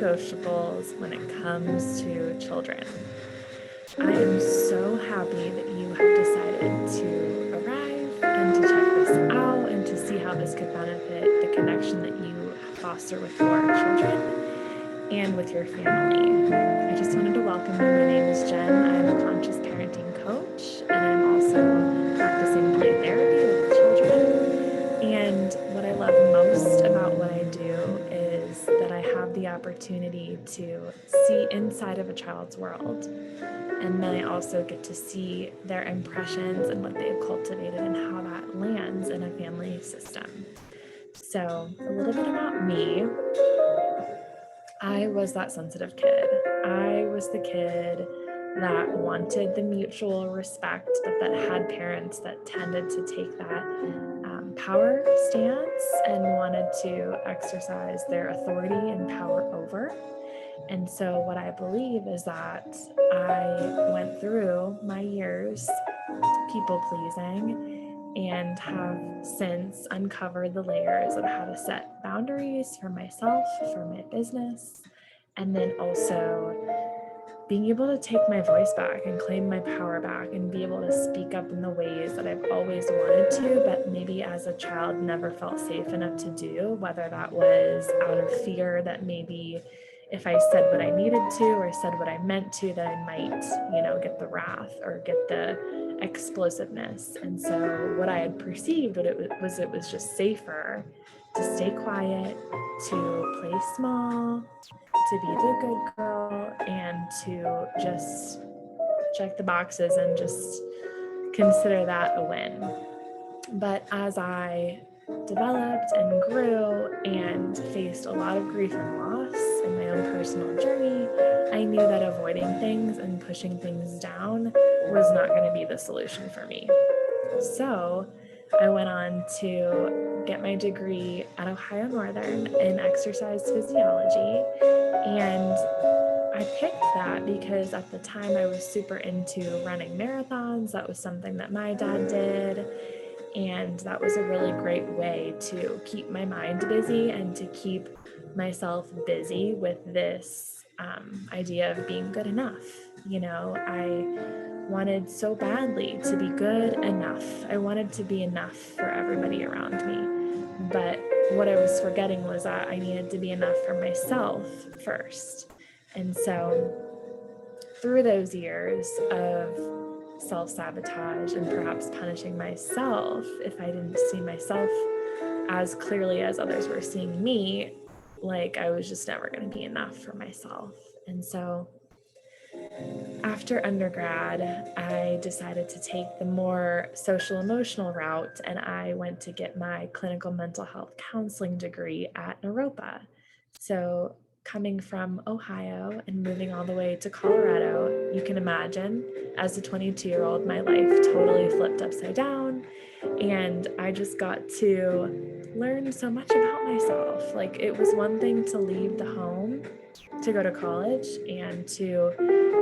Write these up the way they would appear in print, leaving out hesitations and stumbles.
non-negotiables when it comes to children. I am so happy that you have decided to arrive and to check this out and to see how this could benefit the connection that you foster with your children and with your family. I just wanted to welcome you. My name is Jen. I'm a conscious parenting coach, and I'm also practicing play therapy with children. And what I love most about what I do is that I have the opportunity to see inside of a child's world. And then I also get to see their impressions and what they've cultivated and how that lands in a family system. So a little bit about me. I was that sensitive kid. I was the kid that wanted the mutual respect, but that had parents that tended to take that power stance and wanted to exercise their authority and power over. And so what I believe is that I went through my years people pleasing and have since uncovered the layers of how to set boundaries for myself, for my business, and then also being able to take my voice back and claim my power back and be able to speak up in the ways that I've always wanted to, but maybe as a child never felt safe enough to do, whether that was out of fear that maybe if I said what I needed to or said what I meant to, that I might, get the wrath or get the explosiveness. And so what I had perceived it was just safer to stay quiet, to play small, to be the good girl, and to just check the boxes and just consider that a win. But as I developed and grew and faced a lot of grief and loss in my own personal journey, I knew that avoiding things and pushing things down was not going to be the solution for me. So I went on to get my degree at Ohio Northern in exercise physiology, and I picked that because at the time I was super into running marathons. That was something that my dad did, and that was a really great way to keep my mind busy and to keep myself busy with this idea of being good enough. I wanted so badly to be good enough. I wanted to be enough for everybody around me. But what I was forgetting was that I needed to be enough for myself first. And so through those years of self-sabotage and perhaps punishing myself if I didn't see myself as clearly as others were seeing me, like I was just never going to be enough for myself. And so after undergrad, I decided to take the more social emotional route, and I went to get my clinical mental health counseling degree at Naropa. So coming from Ohio and moving all the way to Colorado, you can imagine as a 22-year-old, my life totally flipped upside down. And I just got to learn so much about myself. Like, it was one thing to leave the home to go to college and to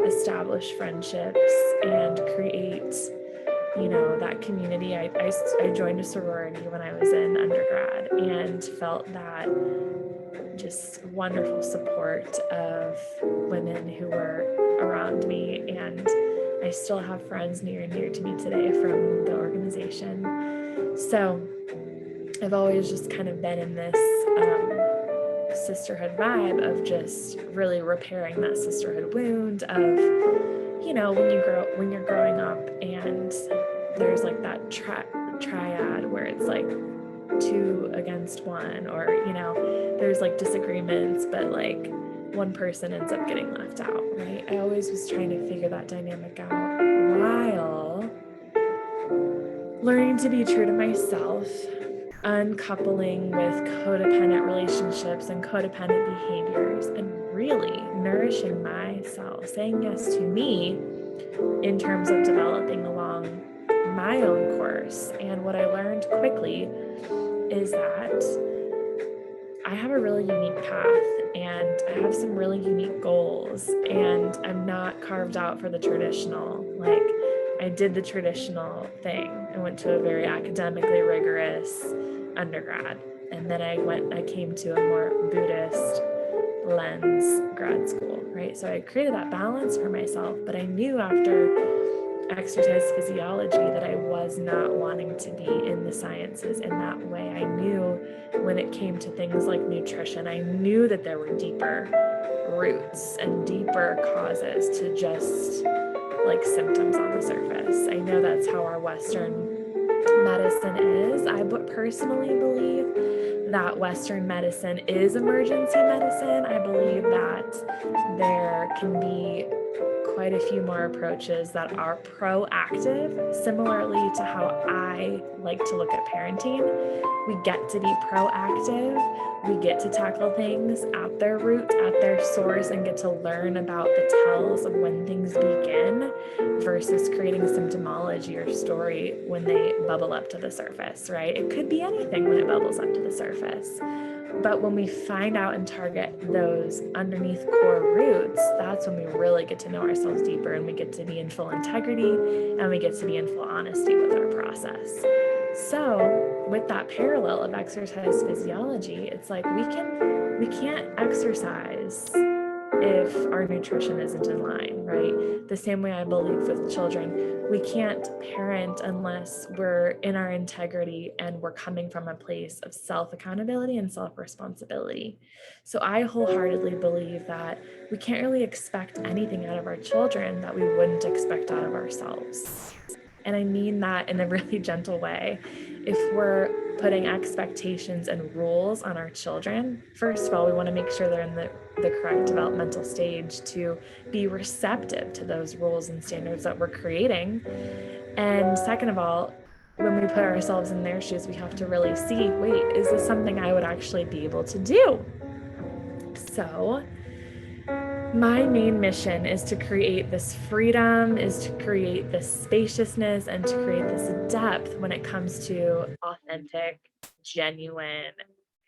establish friendships and create, that community. I joined a sorority when I was in undergrad and felt that just wonderful support of women who were around me, and I still have friends near and dear to me today from the organization. So I've always just kind of been in this sisterhood vibe of just really repairing that sisterhood wound of, when you're growing up and there's like that triad where it's like 2 against 1, or there's like disagreements, but like one person ends up getting left out, right? I always was trying to figure that dynamic out while learning to be true to myself, uncoupling with codependent relationships and codependent behaviors, and really nourishing myself, saying yes to me in terms of developing along my own course. And what I learned quickly is that I have a really unique path and I have some really unique goals, and I'm not carved out for the traditional. Like, I did the traditional thing. I went to a very academically rigorous undergrad, and then I came to a more Buddhist, lens grad school, right? So I created that balance for myself, but I knew after exercise physiology that I was not wanting to be in the sciences in that way. I knew when it came to things like nutrition, I knew that there were deeper roots and deeper causes to just like symptoms on the surface. I know that's how our Western medicine is. I personally believe that Western medicine is emergency medicine. I believe that there can be quite a few more approaches that are proactive, similarly to how I like to look at parenting. We get to be proactive. We get to tackle things at their root, at their source, and get to learn about the tells of when things begin versus creating symptomology or story when they bubble up to the surface, right? It could be anything when it bubbles up to the surface. But when we find out and target those underneath core roots, that's when we really get to know ourselves deeper, and we get to be in full integrity, and we get to be in full honesty with our process. So with that parallel of exercise physiology, it's like we can't exercise if our nutrition isn't in line, right? The same way I believe with children, we can't parent unless we're in our integrity and we're coming from a place of self-accountability and self-responsibility. So I wholeheartedly believe that we can't really expect anything out of our children that we wouldn't expect out of ourselves. And I mean that in a really gentle way. If we're putting expectations and rules on our children, first of all, we want to make sure they're in the correct developmental stage to be receptive to those rules and standards that we're creating. And second of all, when we put ourselves in their shoes, we have to really see, wait, is this something I would actually be able to do? So my main mission is to create this freedom, is to create this spaciousness, and to create this depth when it comes to authentic, genuine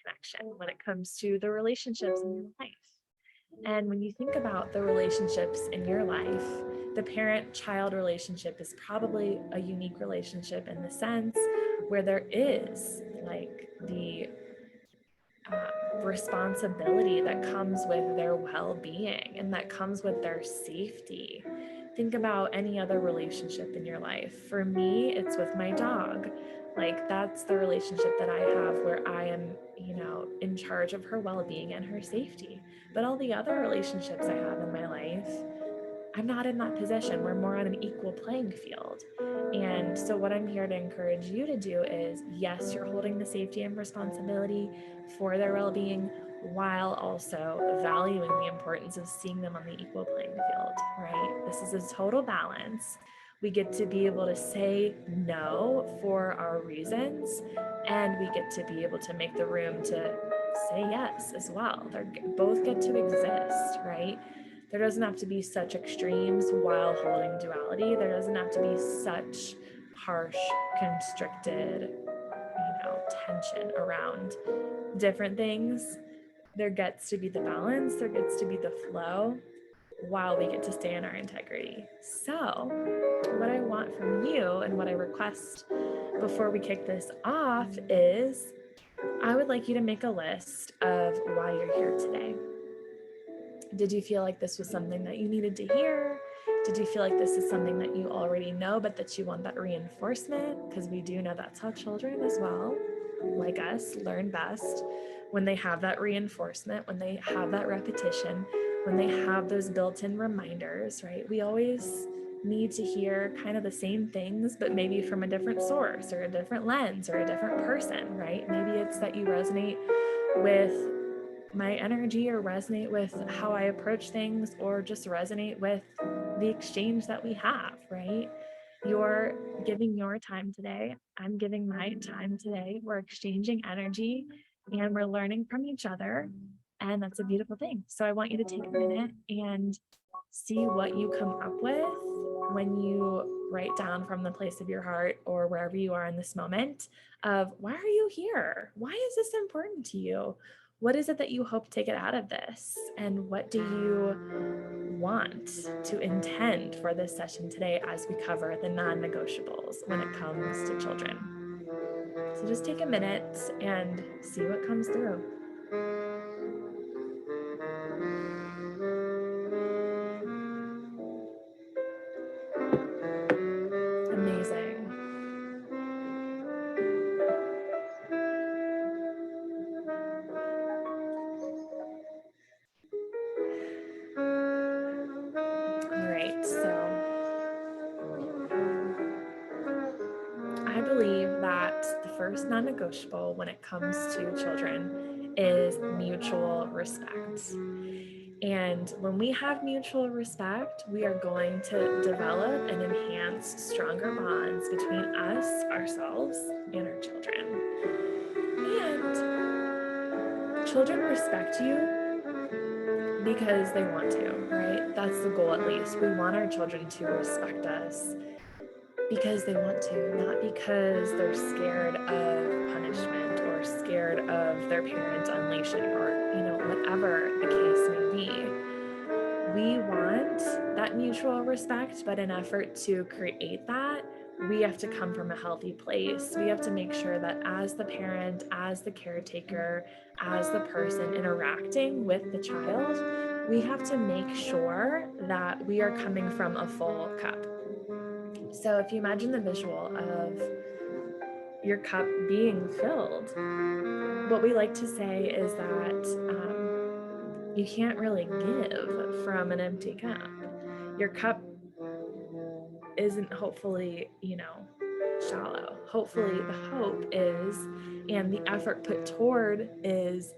connection, when it comes to the relationships in your life. And when you think about the relationships in your life, the parent-child relationship is probably a unique relationship in the sense where there is like the responsibility that comes with their well-being and that comes with their safety. Think about any other relationship in your life. For me, it's with my dog. Like that's the relationship that I have where I am, in charge of her well-being and her safety. But all the other relationships I have in my life, I'm not in that position. We're more on an equal playing field. And so what I'm here to encourage you to do is, yes, you're holding the safety and responsibility for their well-being while also valuing the importance of seeing them on the equal playing field, right? This is a total balance. We get to be able to say no for our reasons, and we get to be able to make the room to say yes as well. They both get to exist, right? There doesn't have to be such extremes while holding duality. There doesn't have to be such harsh, constricted, tension around different things. There gets to be the balance, there gets to be the flow while we get to stay in our integrity. So, what I want from you and what I request before we kick this off is I would like you to make a list of why you're here today. Did you feel like this was something that you needed to hear? Did you feel like this is something that you already know, but that you want that reinforcement? Because we do know that's how children as well, like us, learn best when they have that reinforcement, when they have that repetition, when they have those built-in reminders, right? We always need to hear kind of the same things, but maybe from a different source or a different lens or a different person, right? Maybe it's that you resonate with my energy or resonate with how I approach things or just resonate with the exchange that we have, right? You're giving your time today. I'm giving my time today. We're exchanging energy and we're learning from each other. And that's a beautiful thing. So I want you to take a minute and see what you come up with when you write down from the place of your heart or wherever you are in this moment of why are you here? Why is this important to you? What is it that you hope to get out of this? And what do you want to intend for this session today as we cover the non-negotiables when it comes to children? So just take a minute and see what comes through. first non-negotiable when it comes to children is mutual respect. And when we have mutual respect, we are going to develop and enhance stronger bonds between us, ourselves, and our children. And children respect you because they want to, right? That's the goal, at least. We want our children to respect us because they want to, not because they're scared of punishment or scared of their parents unleashing or, whatever the case may be. We want that mutual respect, but in effort to create that, we have to come from a healthy place. We have to make sure that as the parent, as the caretaker, as the person interacting with the child, we have to make sure that we are coming from a full cup. So if you imagine the visual of your cup being filled, what we like to say is that you can't really give from an empty cup. Your cup isn't hopefully, shallow. Hopefully the hope is, and the effort put toward is,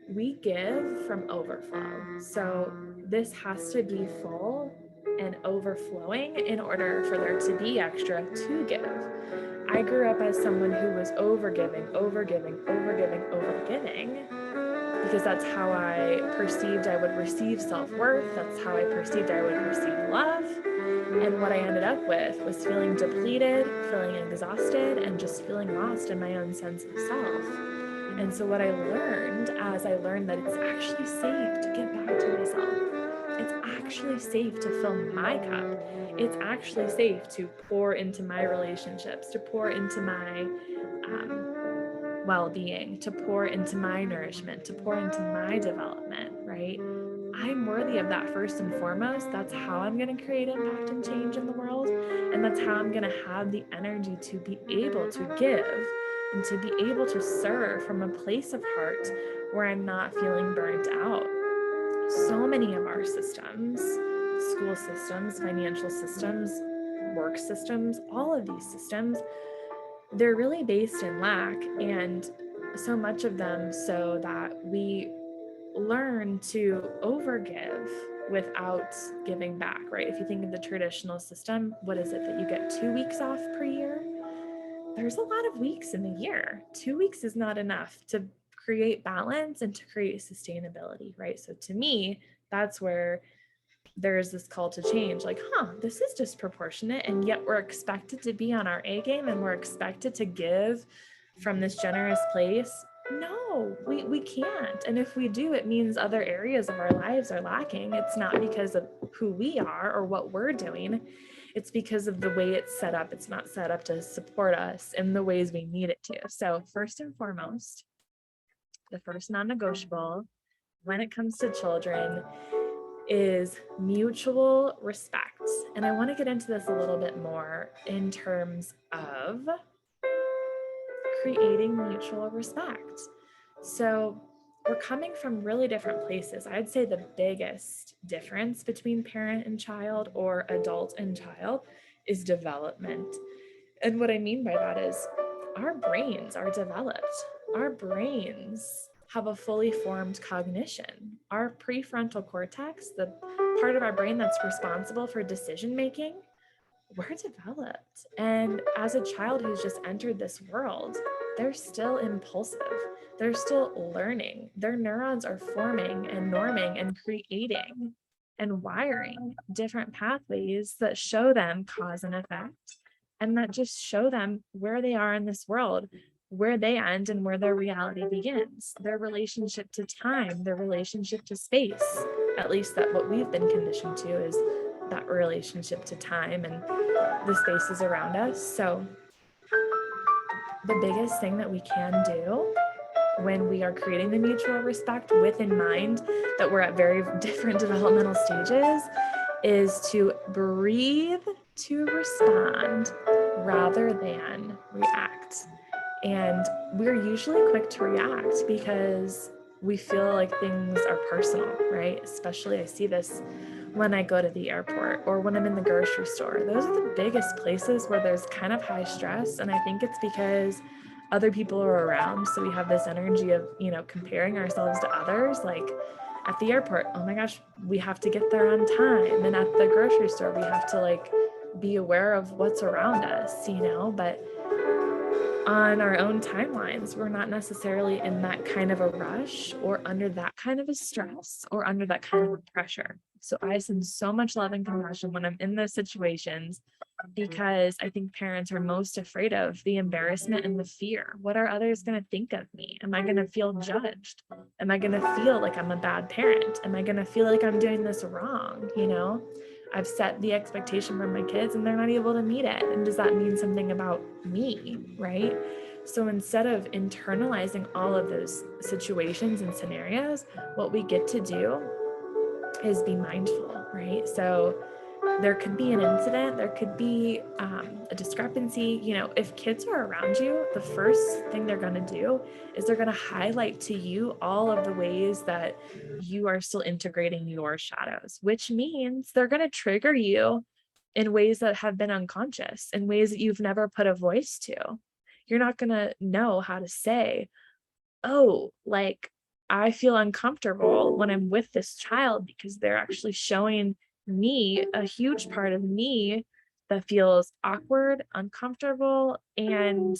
we give from overflow. So this has to be full and overflowing in order for there to be extra to give. I grew up as someone who was overgiving, because that's how I perceived I would receive self-worth. That's how I perceived I would receive love. And what I ended up with was feeling depleted, feeling exhausted, and just feeling lost in my own sense of self. And so what I learned as I learned that it's actually safe to get back to myself. It's actually safe to fill my cup. It's actually safe to pour into my relationships, to pour into my well-being, to pour into my nourishment, to pour into my development, right? I'm worthy of that first and foremost. That's how I'm going to create impact and change in the world. And that's how I'm going to have the energy to be able to give and to be able to serve from a place of heart where I'm not feeling burnt out. So many of our systems, school systems, financial systems, work systems, all of these systems, they're really based in lack, and so much of them so that we learn to overgive without giving back, right? If you think of the traditional system, what is it that you get 2 weeks off per year? There's a lot of weeks in the year. 2 weeks is not enough to create balance and to create sustainability, right? So to me, that's where there's this call to change, like, this is disproportionate, and yet we're expected to be on our A game and we're expected to give from this generous place. No, we can't. And if we do, it means other areas of our lives are lacking. It's not because of who we are or what we're doing. It's because of the way it's set up. It's not set up to support us in the ways we need it to. So first and foremost, the first non-negotiable when it comes to children is mutual respect. And I want to get into this a little bit more in terms of creating mutual respect. So we're coming from really different places. I'd say the biggest difference between parent and child or adult and child is development. And what I mean by that is our brains are developed. Our brains have a fully formed cognition. Our prefrontal cortex, the part of our brain that's responsible for decision making, we're developed. And as a child who's just entered this world, they're still impulsive. They're still learning. Their neurons are forming and norming and creating and wiring different pathways that show them cause and effect, and that just show them where they are in this world, where they end and where their reality begins, their relationship to time, their relationship to space. At least that what we've been conditioned to is that relationship to time and the spaces around us. So the biggest thing that we can do when we are creating the mutual respect with in mind that we're at very different developmental stages is to breathe to respond rather than react. And we're usually quick to react because we feel like things are personal, right? Especially I see this when I go to the airport or when I'm in the grocery store. Those are the biggest places where there's kind of high stress. And I think it's because other people are around. So we have this energy of, comparing ourselves to others. Like at the airport, oh my gosh, we have to get there on time. And at the grocery store, we have to like be aware of what's around us, but on our own timelines, we're not necessarily in that kind of a rush or under that kind of a stress or under that kind of a pressure. So I send so much love and compassion when I'm in those situations, because I think parents are most afraid of the embarrassment and the fear. What are others going to think of me? Am I going to feel judged? Am I going to feel like I'm a bad parent? Am I going to feel like I'm doing this wrong? I've set the expectation for my kids and they're not able to meet it. And does that mean something about me, right? So instead of internalizing all of those situations and scenarios, what we get to do is be mindful, right? So there could be an incident, there could be a discrepancy. If kids are around you, the first thing they're going to do is they're going to highlight to you all of the ways that you are still integrating your shadows, which means they're going to trigger you in ways that have been unconscious, in ways that you've never put a voice to. You're not going to know how to say, oh, like, I feel uncomfortable when I'm with this child because they're actually showing me a huge part of me that feels awkward, uncomfortable, and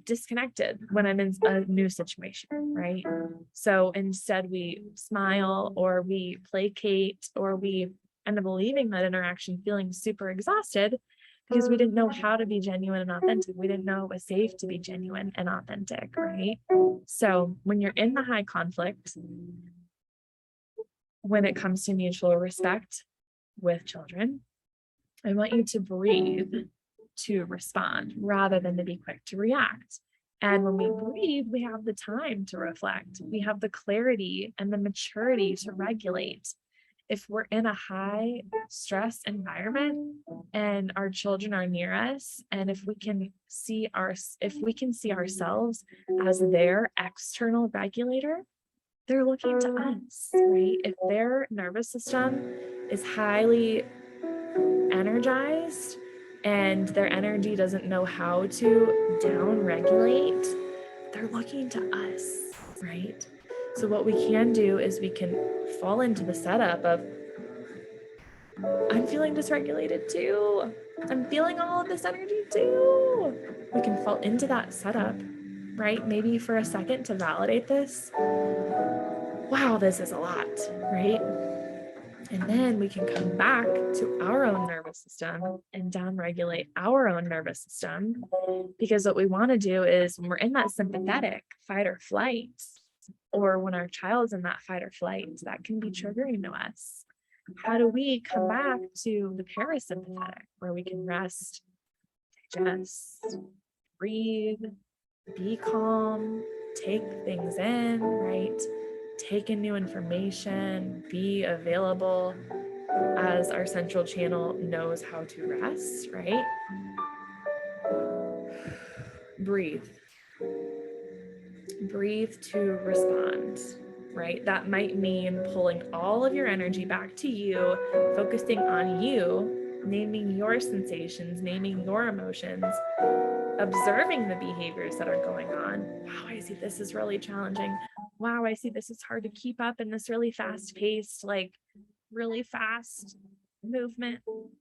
disconnected when I'm in a new situation, right? So instead we smile or we placate or we end up leaving that interaction feeling super exhausted because we didn't know how to be genuine and authentic. We didn't know it was safe to be genuine and authentic, right? So when you're in the high conflict, when it comes to mutual respect with children, I want you to breathe to respond rather than to be quick to react. And when we breathe, we have the time to reflect. We have the clarity and the maturity to regulate. If we're in a high stress environment and our children are near us, and if we can see ourselves as their external regulator, they're looking to us, right? If their nervous system is highly energized and their energy doesn't know how to down regulate, they're looking to us, right? So what we can do is we can fall into the setup of, I'm feeling dysregulated too. I'm feeling all of this energy too. We can fall into that setup, right? Maybe for a second to validate this. Wow, this is a lot, right? And then we can come back to our own nervous system and downregulate our own nervous system. Because what we want to do is when we're in that sympathetic fight or flight, or when our child's in that fight or flight, that can be triggering to us. How do we come back to the parasympathetic, where we can rest, digest, breathe, be calm, take things in, right? Take in new information, be available as our central channel knows how to rest, right? Breathe. Breathe to respond, right? That might mean pulling all of your energy back to you, focusing on you, naming your sensations, naming your emotions, observing the behaviors that are going on. Wow, I see this is really challenging. Wow, I see this is hard to keep up in this really fast-paced, like really fast movement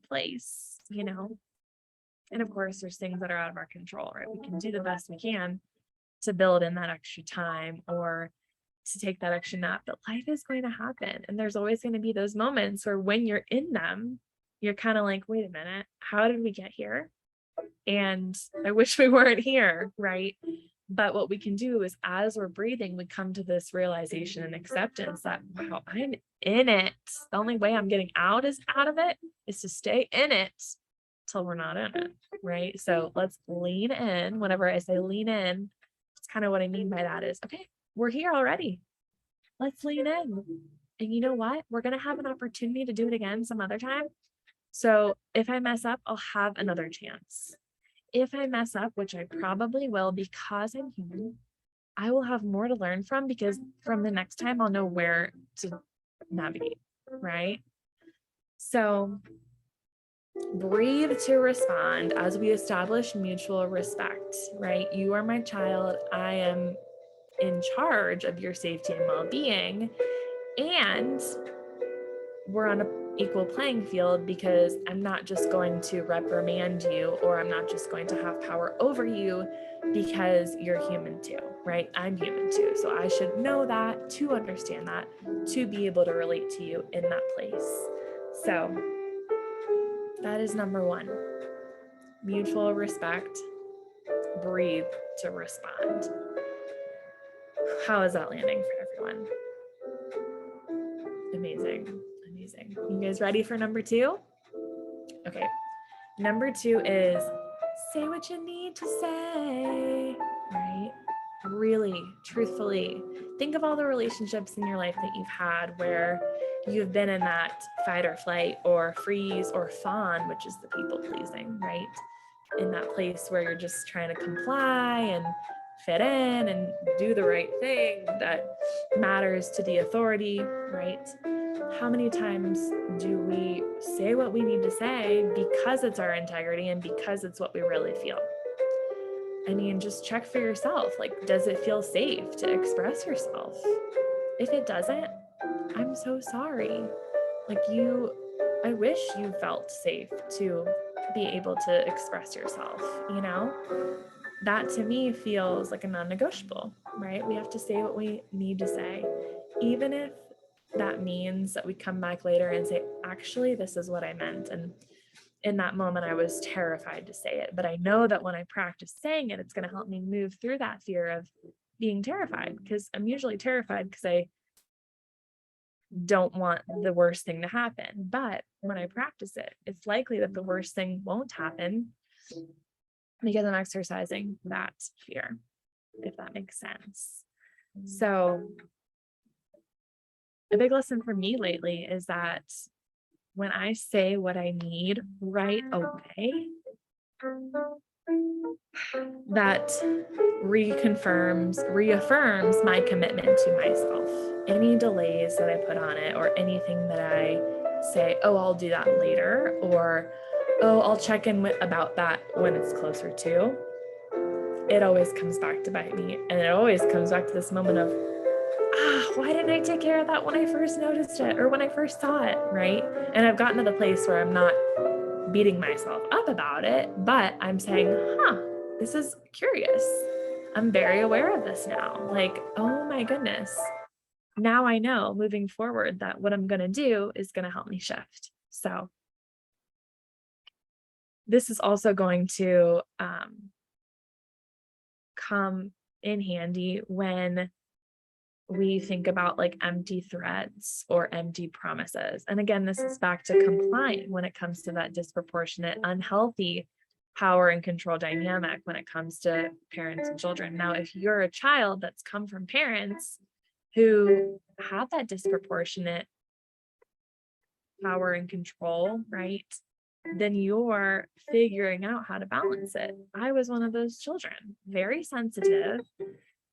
place, And of course, there's things that are out of our control, right? We can do the best we can to build in that extra time or to take that extra nap, but life is going to happen. And there's always going to be those moments where when you're in them, you're kind of like, wait a minute, how did we get here? And I wish we weren't here, right? But what we can do is as we're breathing, we come to this realization and acceptance that, wow, I'm in it. The only way I'm getting out of it is to stay in it till we're not in it, right? So let's lean in. Whenever I say lean in, it's kind of what I mean by that is, okay, we're here already. Let's lean in. And you know what? We're going to have an opportunity to do it again some other time. So if I mess up, I'll have another chance. If I mess up, which I probably will because I'm human, I will have more to learn from, because from the next time I'll know where to navigate, right? So Breathe to respond as we establish mutual respect, right? You are my child. I am in charge of your safety and well-being. And we're on an equal playing field because I'm not just going to reprimand you, or I'm not just going to have power over you because you're human too, right? I'm human too. So I should know that, to understand that, to be able to relate to you in that place. So that is number one. Mutual respect, breathe to respond. How is that landing for everyone? Amazing, amazing. You guys ready for number two? Okay, number two is say what you need to say, right? Really, truthfully, think of all the relationships in your life that you've had where you've been in that fight or flight or freeze or fawn, which is the people pleasing, right? In that place where you're just trying to comply and fit in and do the right thing that matters to the authority, right? How many times do we say what we need to say because it's our integrity and because it's what we really feel? I mean, just check for yourself. Like, does it feel safe to express yourself? If it doesn't, I'm so sorry. Like, I wish you felt safe to be able to express yourself, you know? That to me feels like a non-negotiable, right? We have to say what we need to say, even if that means that we come back later and say, actually, this is what I meant. And in that moment, I was terrified to say it, but I know that when I practice saying it, it's going to help me move through that fear of being terrified, because I'm usually terrified because I don't want the worst thing to happen. But when I practice it, it's likely that the worst thing won't happen because I'm exercising that fear, if that makes sense. So a big lesson for me lately is that when I say what I need right away, that reaffirms my commitment to myself. Any delays that I put on it, or anything that I say, oh, I'll do that later, or oh, I'll check in about that when it's closer to, it always comes back to bite me. And it always comes back to this moment of, why didn't I take care of that when I first noticed it or when I first saw it, right? And I've gotten to the place where I'm not beating myself up about it, but I'm saying, this is curious. I'm very aware of this now. Like, oh my goodness. Now I know moving forward that what I'm going to do is going to help me shift. So this is also going to come in handy when we think about like empty threats or empty promises. And again, this is back to complying when it comes to that disproportionate, unhealthy power and control dynamic when it comes to parents and children. Now, if you're a child that's come from parents who have that disproportionate power and control, right? Then you're figuring out how to balance it. I was one of those children, very sensitive,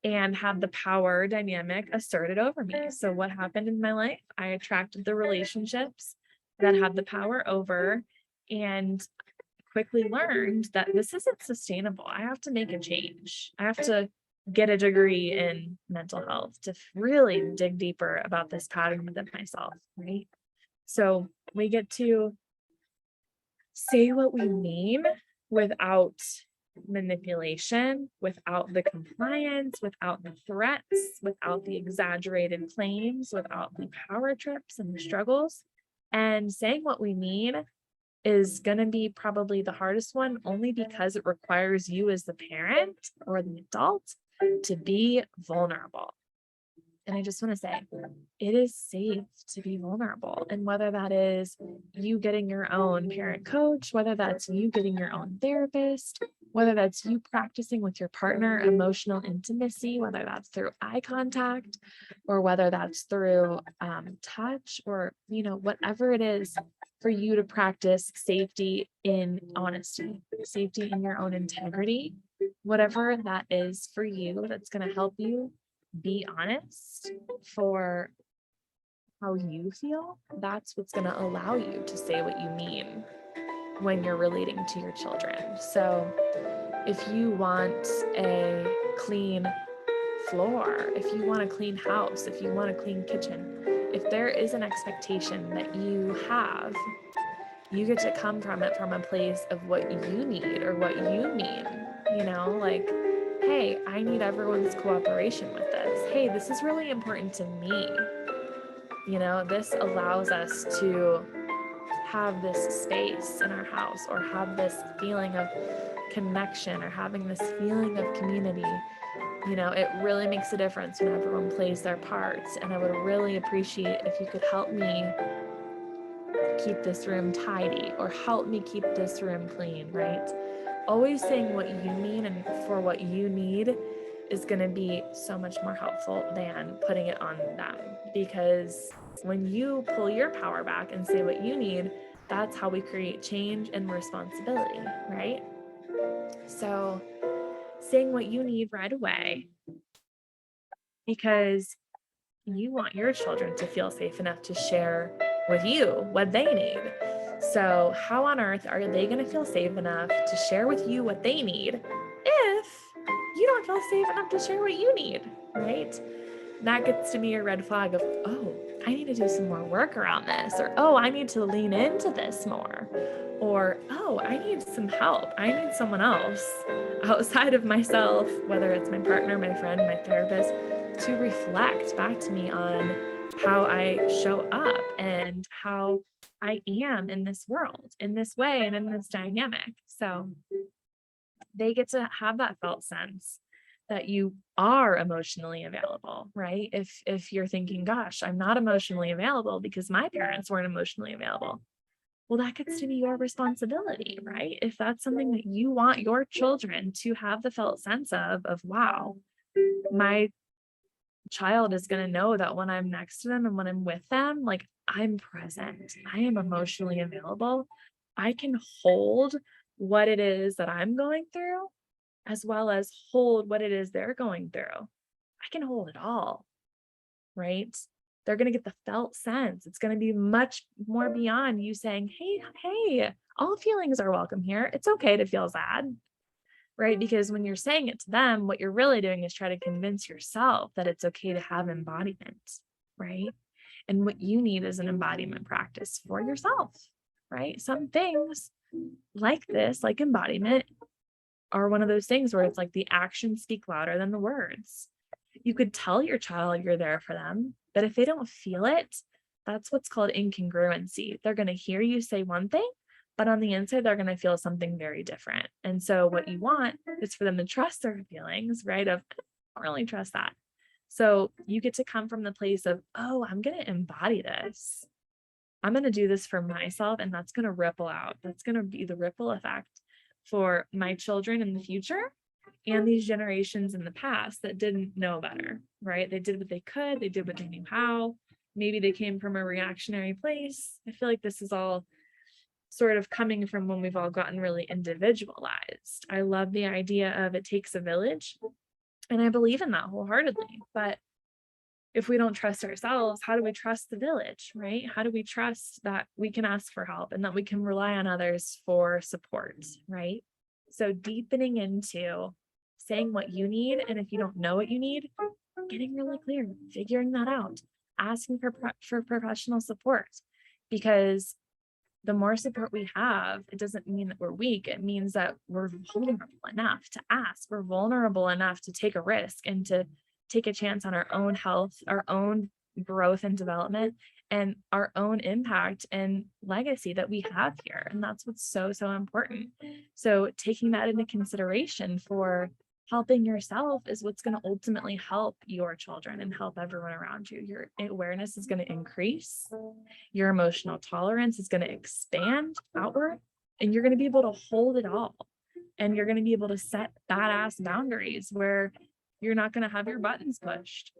and had the power dynamic asserted over me. So what happened in my life? I attracted the relationships that had the power over, and quickly learned that this isn't sustainable. I have to make a change. I have to get a degree in mental health to really dig deeper about this pattern within myself, right? So we get to say what we mean without manipulation, without the compliance, without the threats, without the exaggerated claims, without the power trips and the struggles. And saying what we mean is going to be probably the hardest one, only because it requires you as the parent or the adult to be vulnerable. And I just want to say, it is safe to be vulnerable. And whether that is you getting your own parent coach, whether that's you getting your own therapist, whether that's you practicing with your partner emotional intimacy, whether that's through eye contact, or whether that's through touch, or, whatever it is for you to practice safety in honesty, safety in your own integrity, whatever that is for you, that's going to help you be honest for how you feel. That's what's going to allow you to say what you mean. when you're relating to your children. So if you want a clean floor, if you want a clean house, if you want a clean kitchen, if there is an expectation that you have, you get to come from it from a place of what you need or what you mean, like, hey, I need everyone's cooperation with this. Hey, this is really important to me. This allows us to have this space in our house or have this feeling of connection or having this feeling of community. It really makes a difference when everyone plays their parts. And I would really appreciate if you could help me keep this room tidy or help me keep this room clean, right? Always saying what you mean and for what you need is going to be so much more helpful than putting it on them, because when you pull your power back and say what you need, that's how we create change and responsibility, right? So saying what you need right away, because you want your children to feel safe enough to share with you what they need. So how on earth are they going to feel safe enough to share with you what they need if you don't feel safe enough to share what you need, right? That gets to be a red flag of, oh, I need to do some more work around this, or, oh, I need to lean into this more, or, oh, I need some help. I need someone else outside of myself, whether it's my partner, my friend, my therapist, to reflect back to me on how I show up and how I am in this world, in this way, and in this dynamic. So they get to have that felt sense that you are emotionally available, right? If you're thinking, gosh, I'm not emotionally available because my parents weren't emotionally available. Well, that gets to be your responsibility, right? If that's something that you want your children to have the felt sense of, wow, my child is going to know that when I'm next to them and when I'm with them, like, I'm present, I am emotionally available, I can hold what it is that I'm going through, as well as hold what it is they're going through. I can hold it all, right? They're going to get the felt sense. It's going to be much more beyond you saying, hey, all feelings are welcome here. It's okay to feel sad, right? Because when you're saying it to them, what you're really doing is try to convince yourself that it's okay to have embodiment, right? And what you need is an embodiment practice for yourself, right? Some things like this, like embodiment, are one of those things where it's like the actions speak louder than the words. You could tell your child you're there for them, but if they don't feel it, that's what's called incongruency. They're going to hear you say one thing, but on the inside, they're going to feel something very different. And so what you want is for them to trust their feelings, right? Of, I don't really trust that. So you get to come from the place of, oh, I'm going to embody this. I'm going to do this for myself, and that's going to ripple out. That's going to be the ripple effect for my children in the future and these generations in the past that didn't know better, right? They did what they could. They did what they knew how. Maybe they came from a reactionary place. I feel like this is all sort of coming from when we've all gotten really individualized. I love the idea of it takes a village, and I believe in that wholeheartedly. But if we don't trust ourselves, how do we trust the village, right? How do we trust that we can ask for help and that we can rely on others for support, right? So deepening into saying what you need, and if you don't know what you need, getting really clear, figuring that out, asking for professional support, because the more support we have, it doesn't mean that we're weak. It means that we're vulnerable enough to ask. We're vulnerable enough to take a risk and to take a chance on our own health, our own growth and development, and our own impact and legacy that we have here. And that's what's so, so important. So taking that into consideration for helping yourself is what's going to ultimately help your children and help everyone around you. Your awareness is going to increase. Your emotional tolerance is going to expand outward, and you're going to be able to hold it all. And you're going to be able to set badass boundaries where you're not going to have your buttons pushed.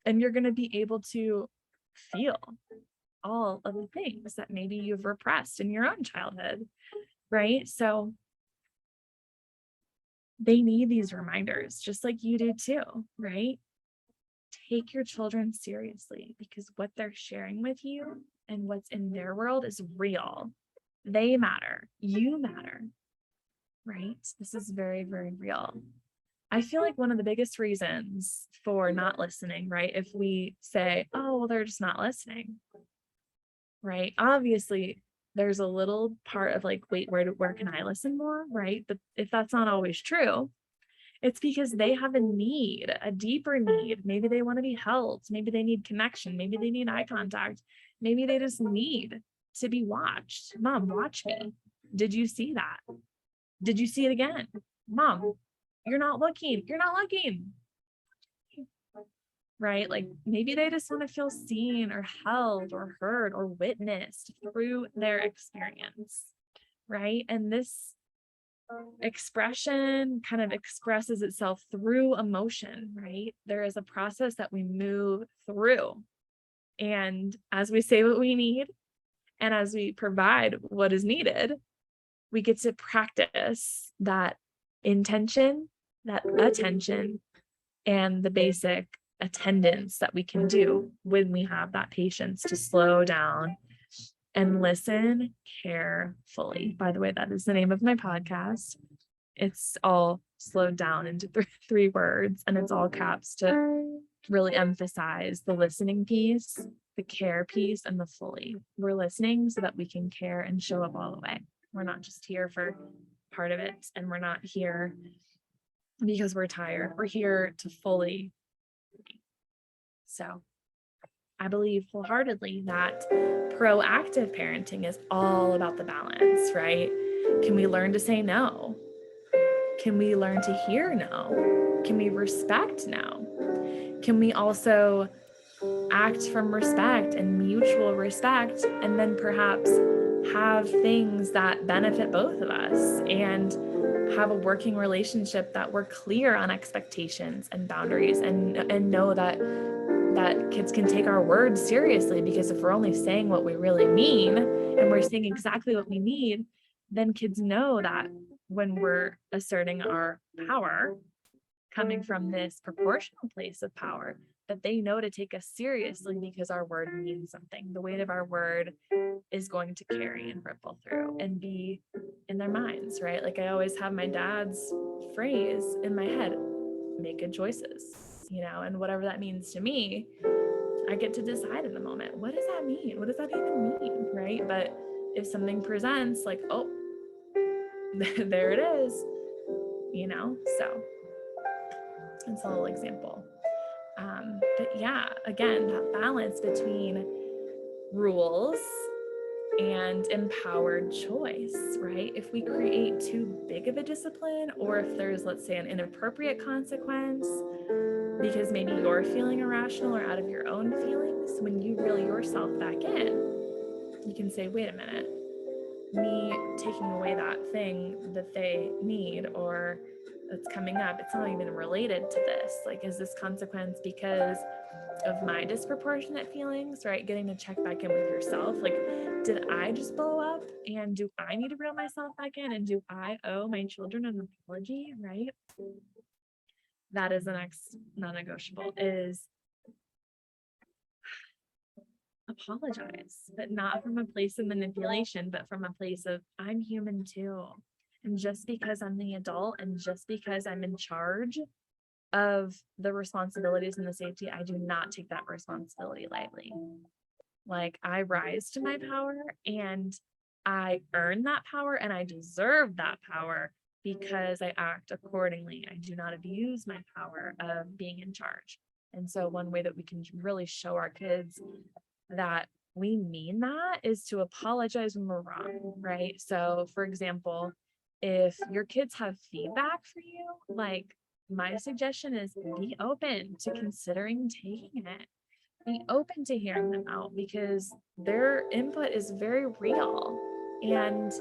And you're going to be able to feel all of the things that maybe you've repressed in your own childhood, right? So they need these reminders, just like you do too, right? Take your children seriously, because what they're sharing with you and what's in their world is real. They matter. You matter, right? This is very, very real. I feel like one of the biggest reasons for not listening, right? If we say, oh, well, they're just not listening, right? Obviously, there's a little part of like, wait, where can I listen more, right? But if that's not always true, it's because they have a need, a deeper need. Maybe they want to be held. Maybe they need connection. Maybe they need eye contact. Maybe they just need to be watched. Mom, watch me. Did you see that? Did you see it again? Mom, you're not looking. You're not looking. Right? Like maybe they just want to feel seen or held or heard or witnessed through their experience. Right? And this expression kind of expresses itself through emotion, right? There is a process that we move through. And as we say what we need, and as we provide what is needed, we get to practice that intention, that attention, and the basic attendance that we can do when we have that patience to slow down and listen carefully. By the way, that is the name of my podcast. It's all slowed down into three words, and it's all caps to really emphasize the listening piece, the care piece, and the fully. We're listening so that we can care and show up all the way. We're not just here for part of it, and we're not here because we're tired. We're here to fully be. So I believe wholeheartedly that proactive parenting is all about the balance, right? Can we learn to say no? Can we learn to hear no? Can we respect no? Can we also act from respect and mutual respect, and then perhaps have things that benefit both of us and have a working relationship that we're clear on expectations and boundaries, and know that kids can take our words seriously, because if we're only saying what we really mean and we're saying exactly what we need, then kids know that when we're asserting our power coming from this proportional place of power, that they know to take us seriously because our word means something. The weight of our word is going to carry and ripple through and be in their minds, right? Like I always have my dad's phrase in my head, make good choices, and whatever that means to me, I get to decide in the moment. What does that mean? What does that even mean, right? But if something presents like, oh, there it is, so it's a little example. But yeah, again, that balance between rules and empowered choice, right? If we create too big of a discipline, or if there's, let's say, an inappropriate consequence because maybe you're feeling irrational or out of your own feelings, when you reel yourself back in, you can say, wait a minute, me taking away that thing that they need or that's coming up, it's not even related to this. Like, is this consequence because of my disproportionate feelings, right? Getting to check back in with yourself. Like, did I just blow up? And do I need to reel myself back in? And do I owe my children an apology, right? That is the next non-negotiable, is apologize, but not from a place of manipulation, but from a place of, I'm human too. And just because I'm the adult and just because I'm in charge of the responsibilities and the safety, I do not take that responsibility lightly. Like, I rise to my power and I earn that power and I deserve that power because I act accordingly. I do not abuse my power of being in charge. And so one way that we can really show our kids that we mean that is to apologize when we're wrong, right? So for example, if your kids have feedback for you, like, my suggestion is be open to considering taking it. Be open to hearing them out, because their input is very real. And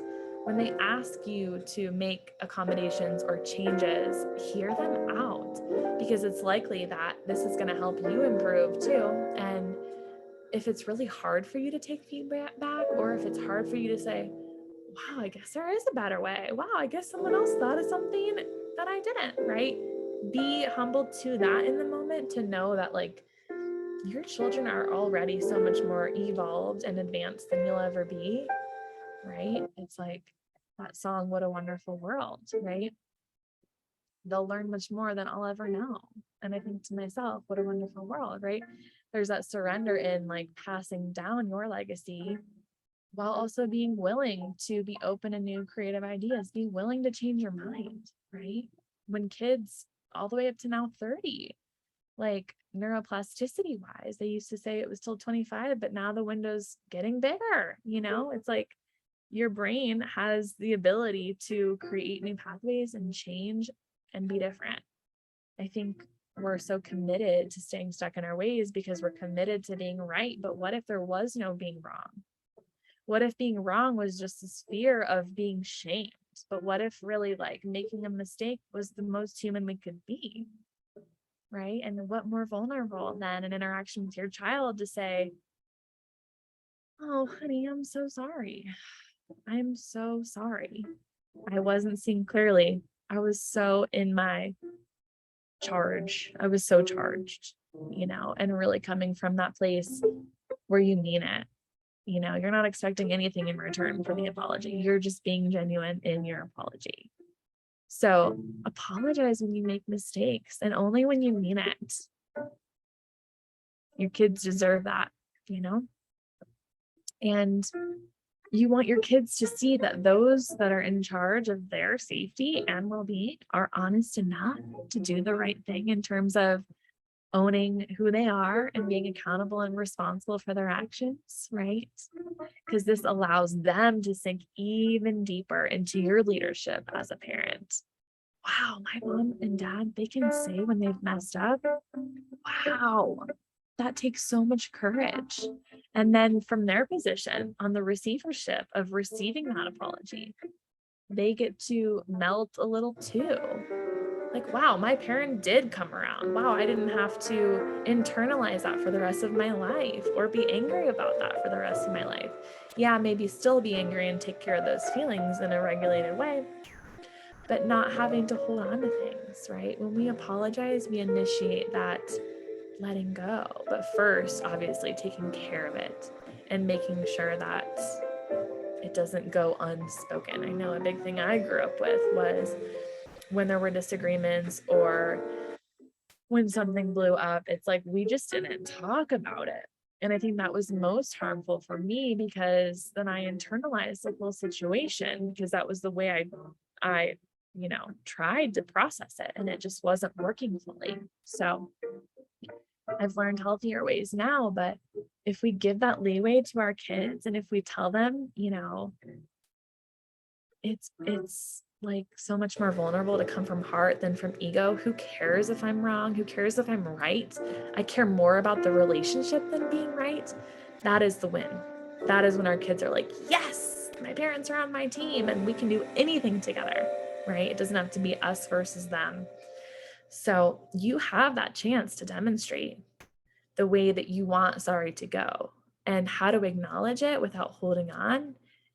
when they ask you to make accommodations or changes, hear them out, because it's likely that this is going to help you improve too. And if it's really hard for you to take feedback, or if it's hard for you to say, wow, I guess there is a better way. Wow, I guess someone else thought of something that I didn't, right? Be humble to that in the moment, to know that, like, your children are already so much more evolved and advanced than you'll ever be, right? It's like that song, What a Wonderful World, right? They'll learn much more than I'll ever know. And I think to myself, what a wonderful world, right? There's that surrender in like passing down your legacy while also being willing to be open to new creative ideas, be willing to change your mind, right? When kids all the way up to now 30, like neuroplasticity wise, they used to say it was till 25, but now the window's getting bigger, it's like your brain has the ability to create new pathways and change and be different. I think we're so committed to staying stuck in our ways because we're committed to being right. But what if there was no being wrong? What if being wrong was just this fear of being shamed? But what if really like making a mistake was the most human we could be? Right? And what more vulnerable than an interaction with your child to say, oh, honey, I'm so sorry. I'm so sorry. I wasn't seeing clearly. I was so in my charge. I was so charged, and really coming from that place where you mean it. You're not expecting anything in return for the apology. You're just being genuine in your apology. So apologize when you make mistakes and only when you mean it. Your kids deserve that, and you want your kids to see that those that are in charge of their safety and well-being are honest enough to do the right thing in terms of owning who they are and being accountable and responsible for their actions, right? Because this allows them to sink even deeper into your leadership as a parent. Wow, my mom and dad, they can say when they've messed up, wow, that takes so much courage. And then from their position on the receivership of receiving that apology, they get to melt a little too. Like, wow, my parent did come around. Wow, I didn't have to internalize that for the rest of my life or be angry about that for the rest of my life. Yeah, maybe still be angry and take care of those feelings in a regulated way, but not having to hold on to things, right? When we apologize, we initiate that letting go. But first, obviously, taking care of it and making sure that it doesn't go unspoken. I know a big thing I grew up with was when there were disagreements or when something blew up, it's like we just didn't talk about it. And I think that was most harmful for me because then I internalized the whole situation because that was the way I tried to process it and it just wasn't working fully. So I've learned healthier ways now, but if we give that leeway to our kids and if we tell them, it's like so much more vulnerable to come from heart than from ego. Who cares if I'm wrong? Who cares if I'm right? I care more about the relationship than being right. That is the win. That is when our kids are like, yes, my parents are on my team and we can do anything together, right? It doesn't have to be us versus them. So you have that chance to demonstrate the way that you want sorry to go and how to acknowledge it without holding on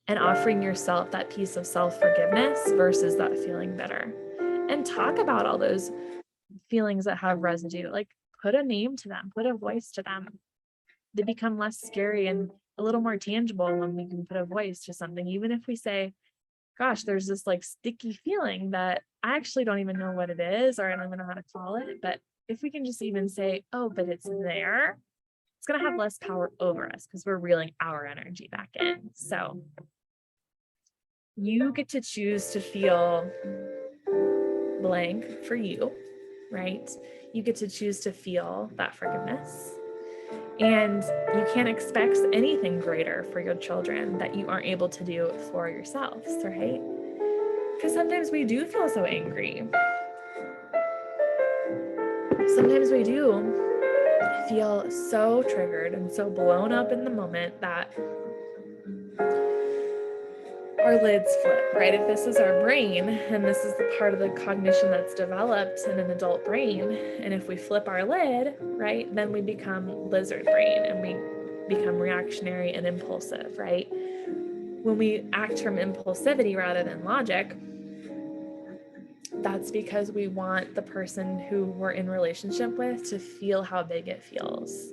and offering yourself that piece of self-forgiveness versus that feeling bitter. And talk about all those feelings that have residue, like put a name to them, put a voice to them. They become less scary and a little more tangible when we can put a voice to something. Even if we say, gosh, there's this like sticky feeling that I actually don't even know what it is, or I don't even know how to call it. But if we can just even say, oh, but it's there, it's going to have less power over us because we're reeling our energy back in. So you get to choose to feel blank for you, right? You get to choose to feel that forgiveness. And you can't expect anything greater for your children that you aren't able to do for yourselves, right? Because sometimes we do feel so angry. Sometimes we do feel so triggered and so blown up in the moment that our lids flip, right? If this is our brain and this is the part of the cognition that's developed in an adult brain, and if we flip our lid, right, then we become lizard brain and we become reactionary and impulsive, right? When we act from impulsivity rather than logic, that's because we want the person who we're in relationship with to feel how big it feels.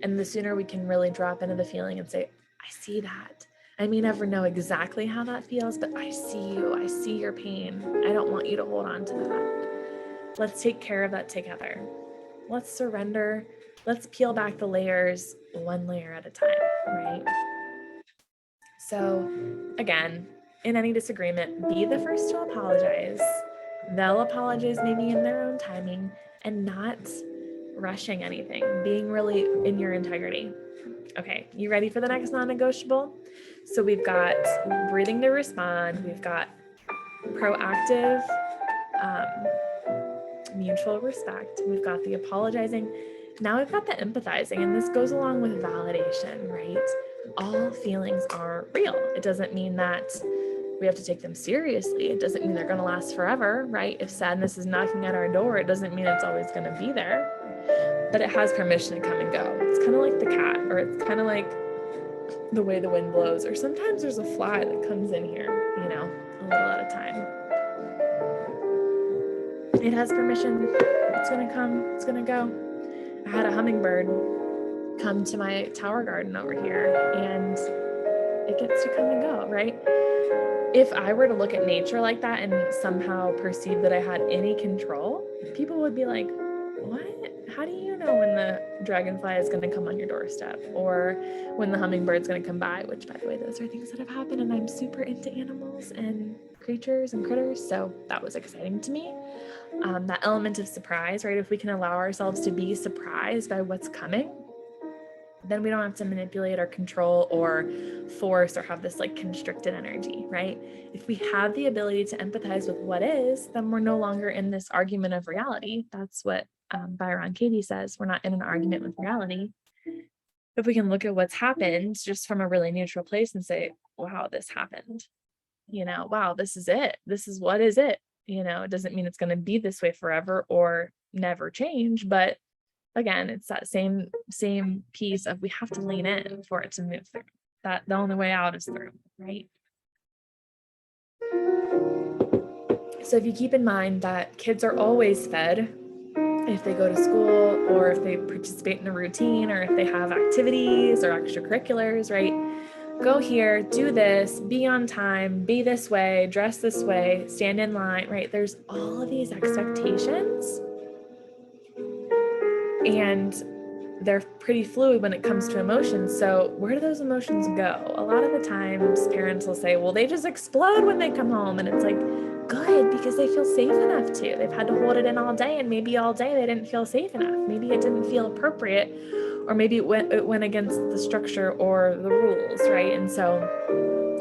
And the sooner we can really drop into the feeling and say, I see that. I may never know exactly how that feels, but I see you. I see your pain. I don't want you to hold on to that. Let's take care of that together. Let's surrender. Let's peel back the layers one layer at a time, right? So again, in any disagreement, be the first to apologize. They'll apologize maybe in their own timing, and not rushing anything, being really in your integrity. Okay, you ready for the next non-negotiable? So we've got breathing to respond. We've got proactive mutual respect. We've got the apologizing. Now we've got the empathizing, and this goes along with validation, right? All feelings are real. It doesn't mean that we have to take them seriously. It doesn't mean they're going to last forever, right? If sadness is knocking at our door, it doesn't mean it's always going to be there, but it has permission to come and go. It's kind of like the cat, or it's kind of like the way the wind blows, or sometimes there's a fly that comes in here, a little at a time. It has permission. It's going to come. It's going to go. I had a hummingbird come to my tower garden over here, and it gets to come and go, right? If I were to look at nature like that and somehow perceive that I had any control, people would be like, what? How do you know when the dragonfly is going to come on your doorstep, or when the hummingbird's going to come by? Which, by the way, those are things that have happened, and I'm super into animals and creatures and critters, so that was exciting to me. That element of surprise, right? If we can allow ourselves to be surprised by what's coming, then we don't have to manipulate or control or force or have this like constricted energy, right? If we have the ability to empathize with what is, then we're no longer in this argument of reality. That's what Byron Katie says. We're not in an argument with reality. If we can look at what's happened just from a really neutral place and say, wow, this happened, wow, this is it. This is what is it. It doesn't mean it's going to be this way forever or never change, but again, it's that same piece of we have to lean in for it to move through. That the only way out is through, right? So if you keep in mind that kids are always fed if they go to school, or if they participate in a routine, or if they have activities or extracurriculars, right? Go here, do this, be on time, be this way, dress this way, stand in line, right? There's all of these expectations, and they're pretty fluid when it comes to emotions. So where do those emotions go? A lot of the times parents will say, well, they just explode when they come home. And it's like, good, because they feel safe enough to. They've had to hold it in all day, and maybe all day they didn't feel safe enough. Maybe it didn't feel appropriate, or maybe it went against the structure or the rules, right? And so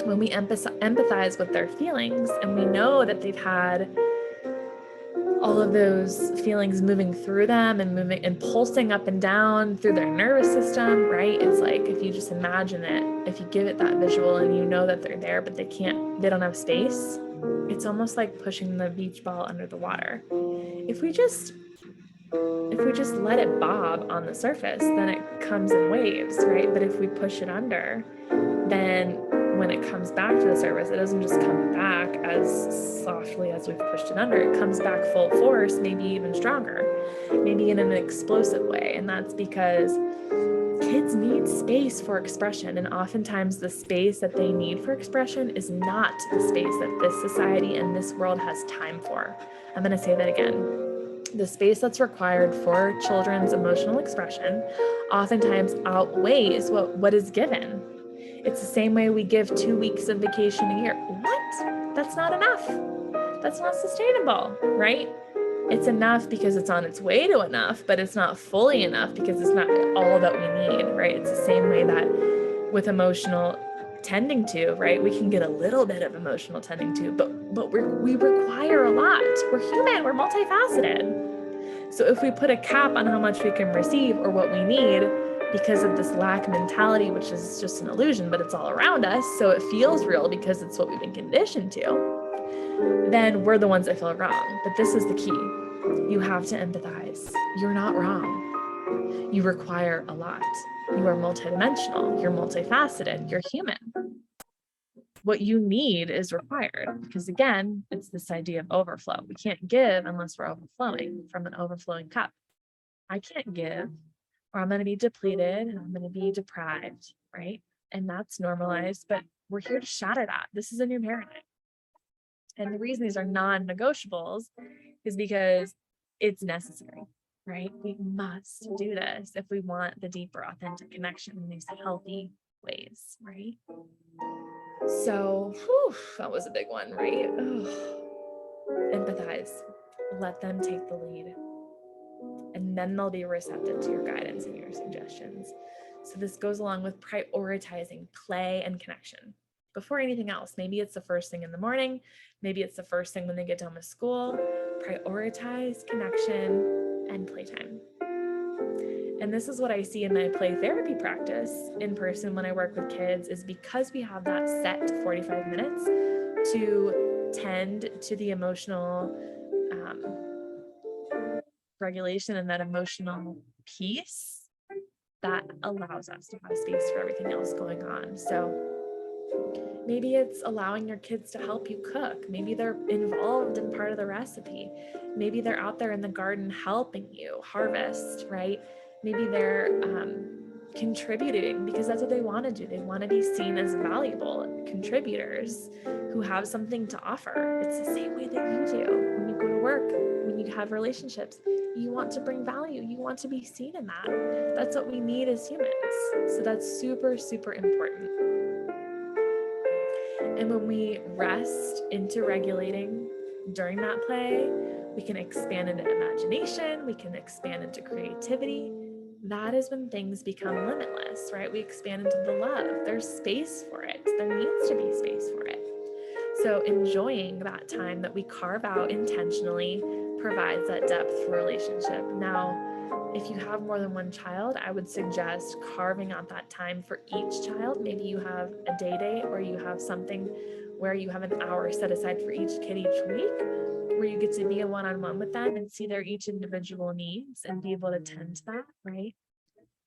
when we empathize with their feelings, and we know that they've had all of those feelings moving through them and moving and pulsing up and down through their nervous system, right? It's like, if you just imagine it, if you give it that visual and you know that they're there, but they don't have space, it's almost like pushing the beach ball under the water. If we just let it bob on the surface, then it comes in waves, right? But if we push it under, then when it comes back to the surface, it doesn't just come back as softly as we've pushed it under. It comes back full force, maybe even stronger, maybe in an explosive way. And that's because kids need space for expression. And oftentimes the space that they need for expression is not the space that this society and this world has time for. I'm going to say that again. The space that's required for children's emotional expression oftentimes outweighs what is given. It's the same way we give 2 weeks of vacation a year. What? That's not enough. That's not sustainable, right? It's enough because it's on its way to enough, but it's not fully enough because it's not all that we need, right? It's the same way that with emotional tending to, right? We can get a little bit of emotional tending to, but we require a lot. We're human, we're multifaceted. So if we put a cap on how much we can receive or what we need, because of this lack mentality, which is just an illusion, but it's all around us, so it feels real because it's what we've been conditioned to, then we're the ones that feel wrong. But this is the key. You have to empathize. You're not wrong. You require a lot. You are multidimensional. You're multifaceted. You're human. What you need is required, because again, it's this idea of overflow. We can't give unless we're overflowing from an overflowing cup. I can't give, or I'm going to be depleted and I'm going to be deprived, right? And that's normalized, but we're here to shatter that. This is a new paradigm. And the reason these are non-negotiables is because it's necessary, right? We must do this if we want the deeper, authentic connection in these healthy ways, right? So, that was a big one, right? Empathize. Let them take the lead. And then they'll be receptive to your guidance and your suggestions. So this goes along with prioritizing play and connection before anything else. Maybe it's the first thing in the morning. Maybe it's the first thing when they get done with school. Prioritize connection and playtime. And this is what I see in my play therapy practice in person when I work with kids, is because we have that set 45 minutes to tend to the emotional regulation and that emotional peace, that allows us to have space for everything else going on. So maybe it's allowing your kids to help you cook. Maybe they're involved in part of the recipe. Maybe they're out there in the garden helping you harvest, right? Maybe they're contributing because that's what they want to do. They want to be seen as valuable contributors who have something to offer. It's the same way that you do when you go to work, when you have relationships. You want to bring value. You want to be seen in that. That's what we need as humans. So that's super, super important. And when we rest into regulating during that play, we can expand into imagination. We can expand into creativity. That is when things become limitless, right? We expand into the love. There's space for it. There needs to be space for it. So enjoying that time that we carve out intentionally provides that depth for relationship. Now, if you have more than one child, I would suggest carving out that time for each child. Maybe you have a day or you have something where you have an hour set aside for each kid each week, where you get to be a one-on-one with them and see their each individual needs and be able to tend to that, right?